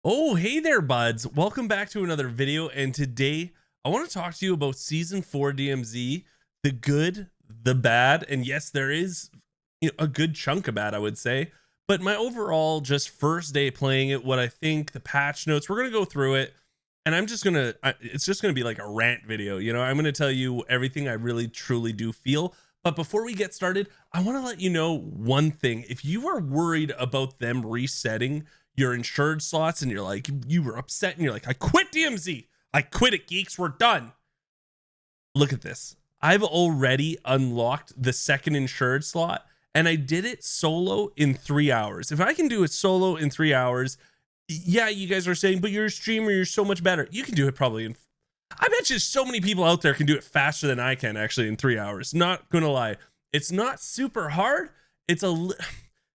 Oh, hey there, buds. Welcome back to another video. And today I want to talk to you about season 4 DMZ, the good, the bad, and yes, there is a good chunk of bad, I would say. But my overall just first day playing it, what I think, the patch notes, we're going to go through it. And I'm just going to, it's just going to be like a rant video. I'm going to tell you everything I really truly do feel. But before we get started, I want to let you know one thing. If you are worried about them resetting your insured slots and you were upset and you're like, I quit DMZ. I quit it, geeks. We're done. Look at this. I've already unlocked the second insured slot and I did it solo in 3 hours. If I can do it solo in 3 hours, yeah, you guys are saying, but you're a streamer, you're so much better. You can do it probably in, I bet you so many people out there can do it faster than I can actually in 3 hours. Not gonna lie. It's not super hard.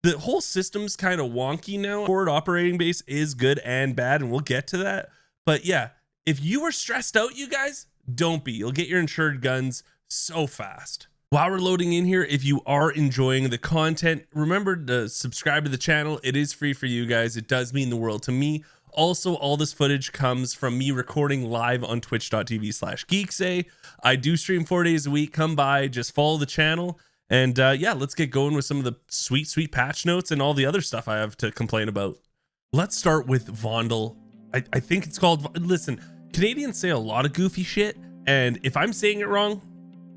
The whole system's kind of wonky now. Forward operating base is good and bad, and we'll get to that. But yeah, if you were stressed out, you guys, don't be. You'll get your insured guns so fast. While we're loading in here, if you are enjoying the content, remember to subscribe to the channel. It is free for you guys. It does mean the world to me. Also, all this footage comes from me recording live on twitch.tv/Geekseh. I do stream 4 days a week. Come by, just follow the channel. And yeah, let's get going with some of the sweet patch notes and all the other stuff I have to complain about. Let's start with Vondle. I think it's called, listen, Canadians say a lot of goofy shit. And if I'm saying it wrong,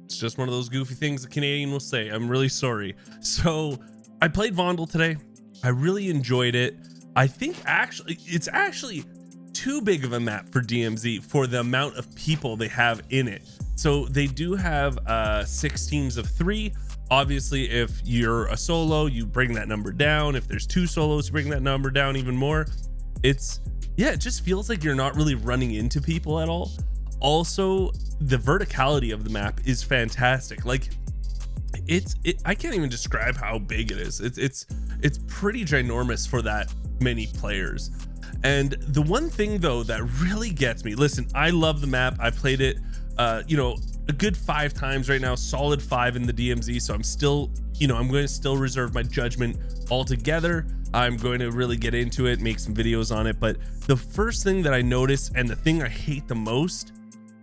it's just one of those goofy things a Canadian will say. I'm really sorry. So I played Vondle today. I really enjoyed it. I think it's actually too big of a map for DMZ for the amount of people they have in it. So they do have 6 teams of 3. Obviously, if you're a solo, you bring that number down. If there's 2 solos, you bring that number down even more. It just feels like you're not really running into people at all. Also, the verticality of the map is fantastic. Like I can't even describe how big it is. It's pretty ginormous for that many players. And the one thing though that really gets me, listen, I love the map. I played it a good 5 times right now, solid 5 in the DMZ. So I'm still, I'm going to still reserve my judgment altogether. I'm going to really get into it, make some videos on it. But the first thing that I notice and the thing I hate the most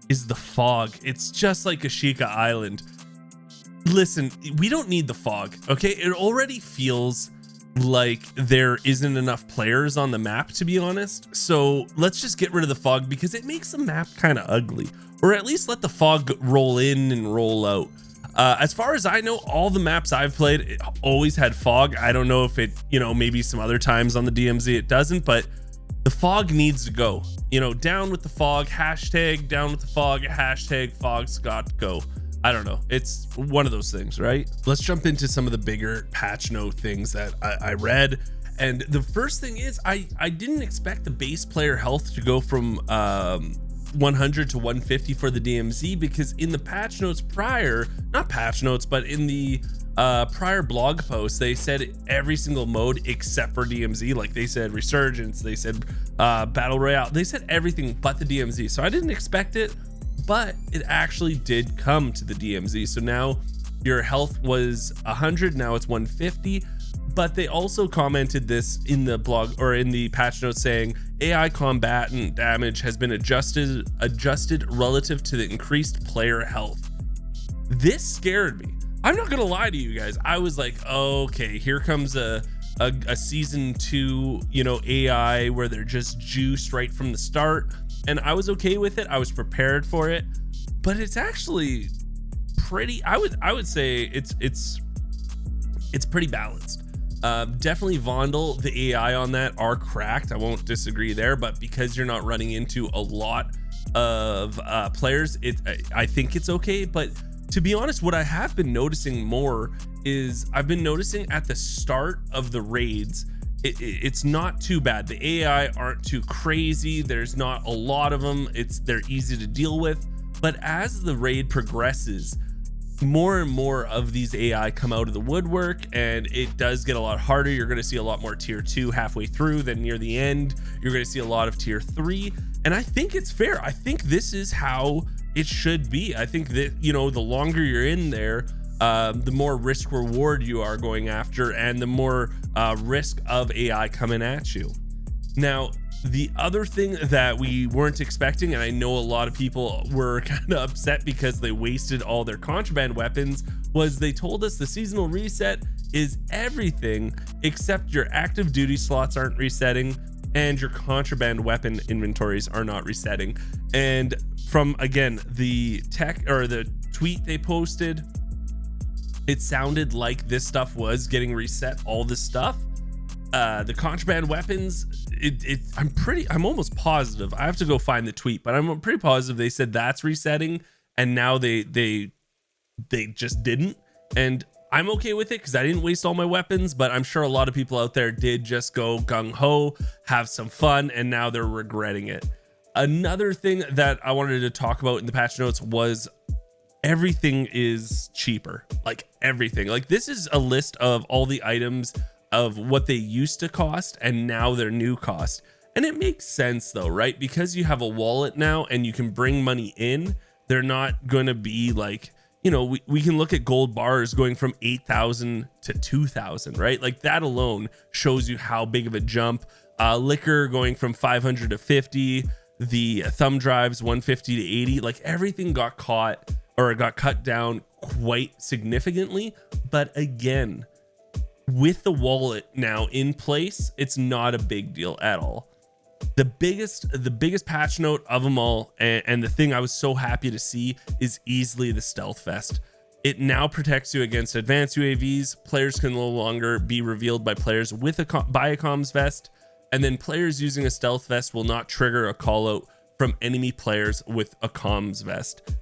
is the fog. It's just like Ashika Island. Listen, we don't need the fog, okay? It already feels like there isn't enough players on the map, to be honest. So let's just get rid of the fog because it makes the map kind of ugly, or at least let the fog roll in and roll out. As far as I know, all the maps I've played, it always had fog. I don't know if it, maybe some other times on the DMZ it doesn't, but the fog needs to go. Down with the fog, hashtag down with the fog, hashtag fog's got to go. I don't know. It's one of those things, right? Let's jump into some of the bigger patch note things that I read. And the first thing is I didn't expect the base player health to go from 100 to 150 for the DMZ, because in the patch notes prior, not patch notes, but in the prior blog posts, they said every single mode except for DMZ. Like they said Resurgence, they said Battle Royale, they said everything but the DMZ. So I didn't expect it, but it actually did come to the DMZ. So now your health was 100, now it's 150. But they also commented this in the blog or in the patch notes saying AI combatant damage has been adjusted relative to the increased player health. This scared me. I'm not gonna lie to you guys. I was like, okay, here comes a season 2, AI where they're just juiced right from the start. And I was okay with it. I was prepared for it, but it's actually pretty, I would say it's pretty balanced. Definitely Vondle, the AI on that are cracked. I won't disagree there, but because you're not running into a lot of players, I think it's okay. But to be honest, what I have been noticing more is I've been noticing at the start of the raids, it's not too bad. The AI aren't too crazy. There's not a lot of them. They're easy to deal with. But as the raid progresses, more and more of these AI come out of the woodwork, and it does get a lot harder. You're going to see a lot more tier 2 halfway through than near the end. You're going to see a lot of tier 3, and I think it's fair. I think this is how it should be. I think that, the longer you're in there, the more risk reward you are going after, and the more risk of AI coming at you. Now, The other thing that we weren't expecting, and I know a lot of people were kind of upset because they wasted all their contraband weapons, was they told us the seasonal reset is everything except your active duty slots aren't resetting and your contraband weapon inventories are not resetting. And from, again, the tech or the tweet they posted, it sounded like this stuff was getting reset, all this stuff. The contraband weapons, I'm almost positive. I have to go find the tweet, but I'm pretty positive they said that's resetting, and now they just didn't. And I'm okay with it because I didn't waste all my weapons, but I'm sure a lot of people out there did just go gung-ho, have some fun, and now they're regretting it. Another thing that I wanted to talk about in the patch notes was everything is cheaper. Like everything. Like this is a list of all the items of what they used to cost and now their new cost. And it makes sense though, right? Because you have a wallet now and you can bring money in, they're not going to be like, you know, we can look at gold bars going from 8,000 to 2,000, right? Like that alone shows you how big of a jump. Liquor going from 500 to 50, the thumb drives 150 to 80, like everything got cut down quite significantly. But again, with the wallet now in place, it's not a big deal at all. The biggest patch note of them all, and the thing I was so happy to see, is easily the stealth vest. It now protects you against advanced UAVs. Players can no longer be revealed by players with a comms vest, and then players using a stealth vest will not trigger a call out from enemy players with a comms vest.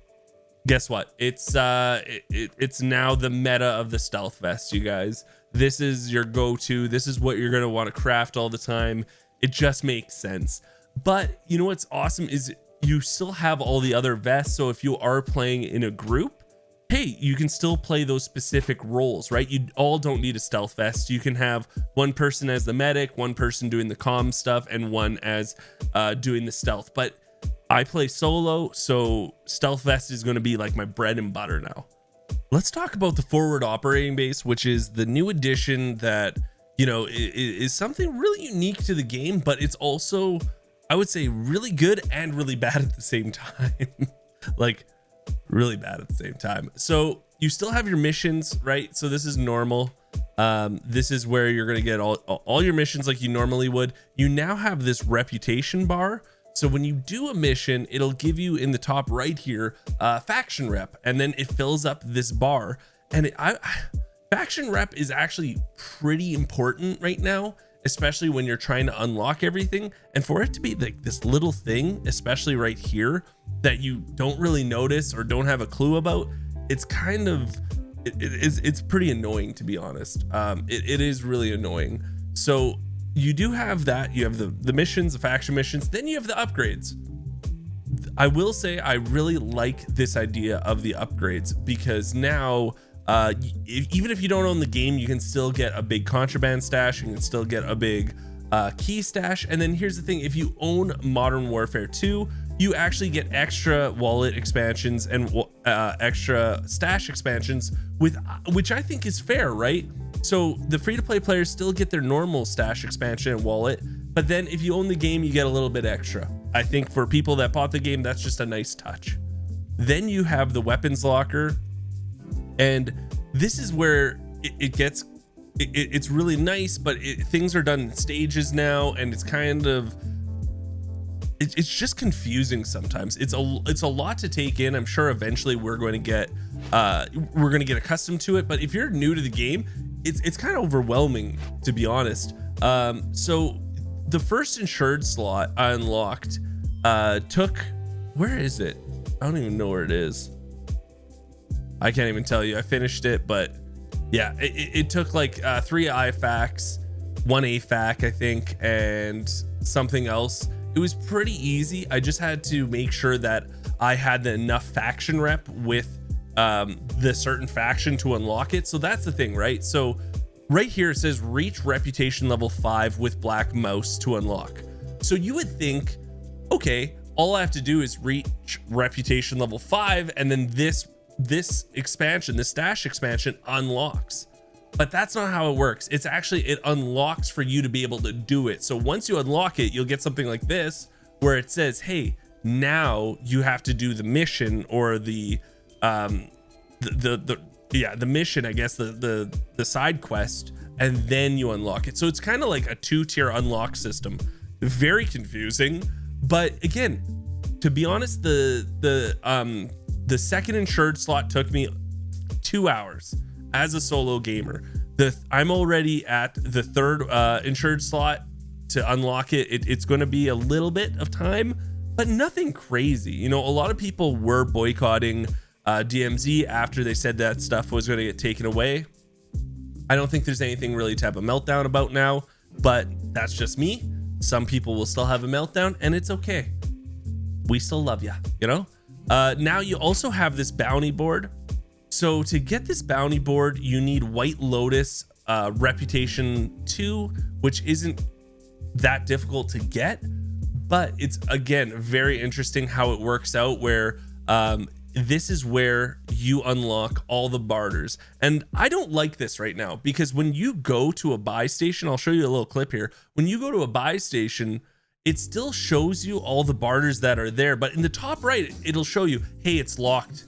Guess what? It's now the meta of the stealth vest, you guys. This is your go-to. This is what you're going to want to craft all the time. It just makes sense. But you know what's awesome is you still have all the other vests. So if you are playing in a group, hey, you can still play those specific roles, right? You all don't need a stealth vest. You can have one person as the medic, one person doing the comm stuff, and one as doing the stealth. But I play solo, so stealth vest is going to be like my bread and butter now. Let's talk about the forward operating base, which is the new addition that, you know, is something really unique to the game, but it's also, I would say, really good and really bad at the same time. Like really bad at the same time. So you still have your missions, right? So this is normal. This is where you're going to get all your missions like you normally would. You now have this reputation bar. So when you do a mission, it'll give you in the top right here, faction rep, and then it fills up this bar. And faction rep is actually pretty important right now, especially when you're trying to unlock everything. And for it to be like this little thing, especially right here, that you don't really notice or don't have a clue about, it's kind of, it's pretty annoying, to be honest. It is really annoying. So you do have that. You have the missions, the faction missions, then you have the upgrades. I will say I really like this idea of the upgrades because now even if you don't own the game, you can still get a big contraband stash. You can still get a big key stash. And then here's the thing, if you own Modern Warfare 2, you actually get extra wallet expansions and extra stash expansions, which I think is fair, right? So the free-to-play players still get their normal stash expansion and wallet, but then if you own the game, you get a little bit extra. I think for people that bought the game, that's just a nice touch. Then you have the weapons locker, and this is where it's really nice, but things are done in stages now, and it's kind of, it's just confusing sometimes. It's a lot to take in. I'm sure eventually we're going to get accustomed to it, but if you're new to the game, it's kind of overwhelming, to be honest. So the first insured slot I unlocked took, where is it? I don't even know where it is. I can't even tell you. I finished it, but yeah, it took like 3 IFACs, 1 AFAC, I think, and something else. It was pretty easy. I just had to make sure that I had enough faction rep with the certain faction to unlock it. So that's the thing, right? So right here it says reach reputation level 5 with black mouse to unlock. So you would think, okay, all I have to do is reach reputation level 5 and then this expansion, this stash expansion unlocks. But that's not how it works. It's actually, it unlocks for you to be able to do it. So once you unlock it, you'll get something like this where it says, hey, now you have to do the mission, or the mission, I guess, the side quest, and then you unlock it. So it's kind of like a 2-tier unlock system. Very confusing, but again, to be honest, the second insured slot took me 2 hours as a solo gamer. I'm already at the third insured slot. To unlock it, it's going to be a little bit of time, but nothing crazy. You know, a lot of people were boycotting DMZ after they said that stuff was going to get taken away. I don't think there's anything really to have a meltdown about now, but that's just me. Some people will still have a meltdown, and it's okay. We still love you, you know? Now you also have this bounty board. So to get this bounty board, you need White Lotus Reputation 2, which isn't that difficult to get, but it's, again, very interesting how it works out, where this is where you unlock all the barters. And I don't like this right now, because when you go to a buy station, I'll show you a little clip here. When you go to a buy station, it still shows you all the barters that are there, but in the top right, it'll show you, hey, it's locked.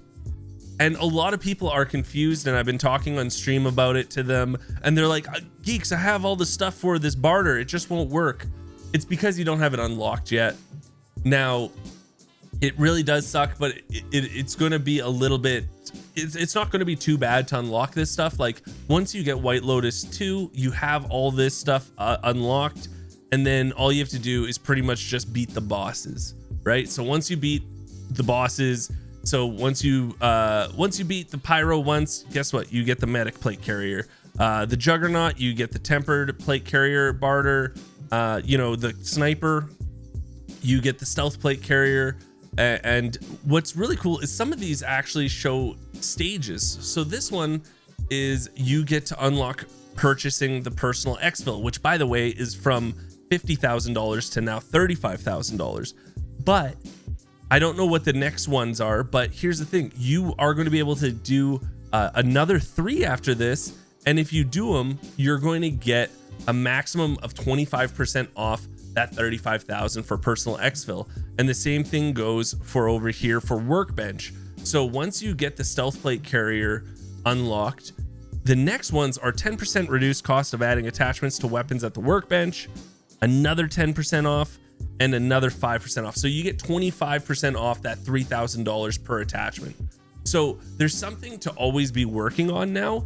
And a lot of people are confused, and I've been talking on stream about it to them, and they're like, Geeks, I have all the stuff for this barter, it just won't work. It's because you don't have it unlocked yet. Now, it really does suck, but it's going to be a little bit, it's not going to be too bad to unlock this stuff. Like, once you get White Lotus 2, you have all this stuff unlocked, and then all you have to do is pretty much just beat the bosses, right? So once you beat the bosses, so once you beat the pyro once, guess what? You get the medic plate carrier. The juggernaut, you get the tempered plate carrier barter. You know, the sniper, you get the stealth plate carrier. And what's really cool is some of these actually show stages. So this one is you get to unlock purchasing the personal exfil, which, by the way, is from $50,000 to now $35,000. But I don't know what the next ones are, but here's the thing. You are going to be able to do another 3 after this. And if you do them, you're going to get a maximum of 25% off that $35,000 for personal exfil. And the same thing goes for over here for workbench. So once you get the stealth plate carrier unlocked, the next ones are 10% reduced cost of adding attachments to weapons at the workbench, another 10% off, and another 5% off. So you get 25% off that $3,000 per attachment. So there's something to always be working on now.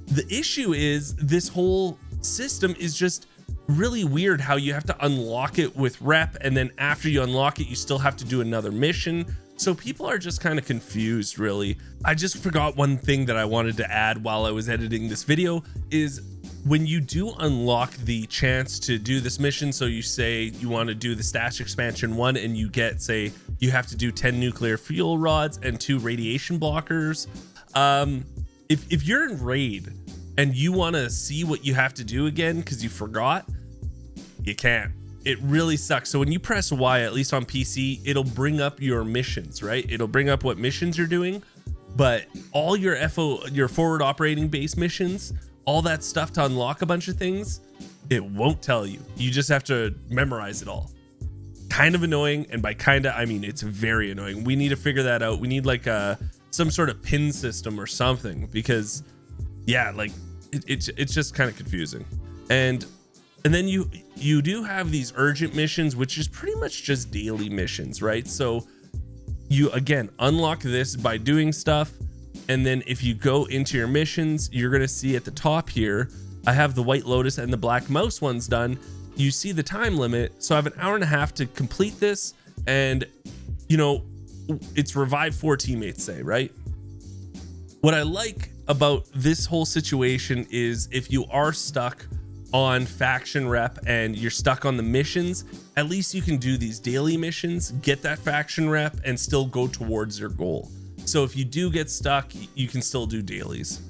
The issue is this whole system is just really weird, how you have to unlock it with rep, and then after you unlock it, you still have to do another mission. So people are just kind of confused, really. I just forgot one thing that I wanted to add while I was editing this video is when you do unlock the chance to do this mission, so you say you want to do the stash expansion 1 and you get, say, you have to do 10 nuclear fuel rods and 2 radiation blockers. If you're in raid and you want to see what you have to do again because you forgot, you can't. It really sucks. So when you press Y, at least on PC, it'll bring up your missions, right? It'll bring up what missions you're doing, but all your your forward operating base missions, all that stuff to unlock a bunch of things, it won't tell you. You just have to memorize it all. Kind of annoying, and by kinda, I mean it's very annoying. We need to figure that out. We need like some sort of pin system or something, because yeah, like it's just kind of confusing. And then you do have these urgent missions, which is pretty much just daily missions, right? So you again unlock this by doing stuff. And then if you go into your missions, you're going to see at the top here, I have the White Lotus and the Black Mouse ones done. You see the time limit. So I have an hour and a half to complete this. And, you know, it's revive 4 teammates, say, right? What I like about this whole situation is if you are stuck on faction rep and you're stuck on the missions, at least you can do these daily missions, get that faction rep, and still go towards your goal. So if you do get stuck, you can still do dailies.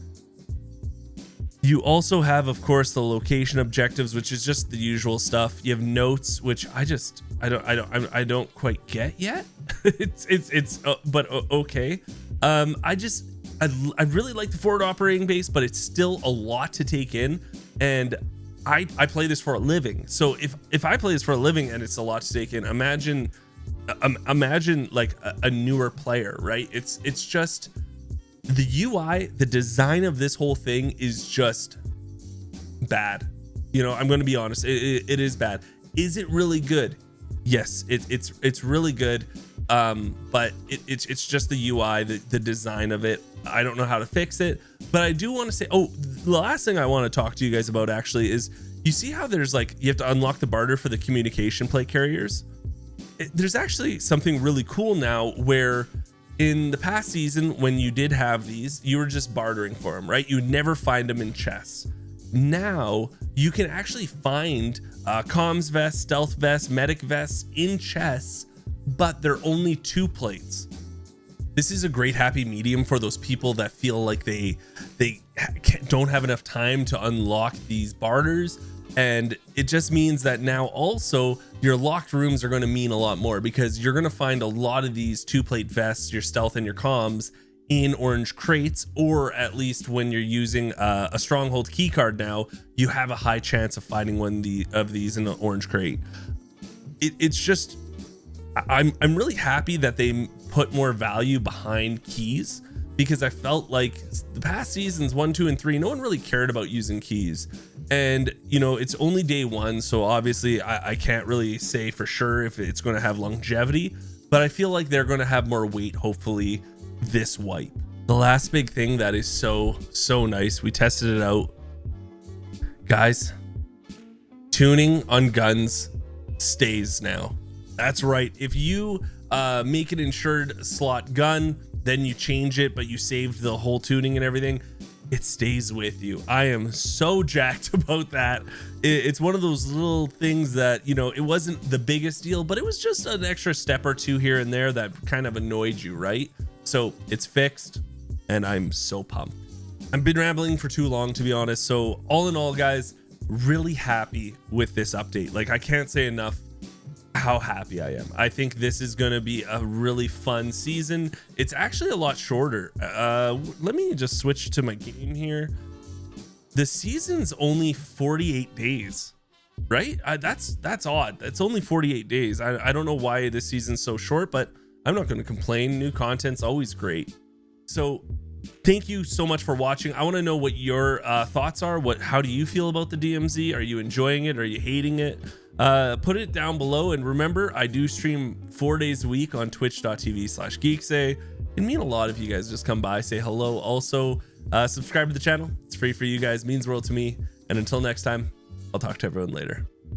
You also have, of course, the location objectives, which is just the usual stuff. You have notes, which I don't quite get yet. But okay. I I really like the forward operating base, but it's still a lot to take in. And I play this for a living. So if I play this for a living and it's a lot to take in, imagine like a newer player, right? It's just the UI, the design of this whole thing is just bad. You know, I'm going to be honest. It is bad. Is it really good? Yes, it's really good. But it's just the UI, the design of it. I don't know how to fix it, but I do want to say, oh, the last thing I want to talk to you guys about actually is, you see how there's like, you have to unlock the barter for the communication plate carriers. There's actually something really cool now where in the past season, when you did have these, you were just bartering for them, right? You would never find them in chests. Now you can actually find comms vests, stealth vests, medic vests in chests, but they're only 2 plates. This is a great happy medium for those people that feel like they don't have enough time to unlock these barters. And it just means that now also your locked rooms are going to mean a lot more, because you're going to find a lot of these 2-plate vests, your stealth and your comms, in orange crates, or at least when you're using a stronghold key card now, you have a high chance of finding one of these in the orange crate. It's just, I'm really happy that they put more value behind keys, because I felt like the past seasons 1, 2, and 3, no one really cared about using keys. And you know, it's only day 1, so obviously I can't really say for sure if it's going to have longevity, but I feel like they're going to have more weight hopefully this wipe. The last big thing that is so nice, we tested it out, guys. Tuning on guns stays now. That's right. If you make an insured slot gun, then you change it, but you saved the whole tuning and everything, it stays with you. I am so jacked about that. It's one of those little things that, you know, it wasn't the biggest deal, but it was just an extra step or 2 here and there that kind of annoyed you, right? So it's fixed, and I'm so pumped. I've been rambling for too long, to be honest. So all in all, guys, really happy with this update. Like, I can't say enough how happy I am. I think this is going to be a really fun season. It's actually a lot shorter. Let me just switch to my game here. The season's only 48 days, right? That's odd. It's only 48 days. I don't know why this season's so short, but I'm not going to complain. New content's always great. So thank you so much for watching. I want to know what your thoughts are. How do you feel about the DMZ? Are you enjoying it? Are you hating it? Put it down below. And remember, I do stream 4 days a week on twitch.tv/Geekseh. It'd mean a lot if you guys just come by, say hello. Also, subscribe to the channel. It's free for you guys. It means the world to me. And until next time, I'll talk to everyone later.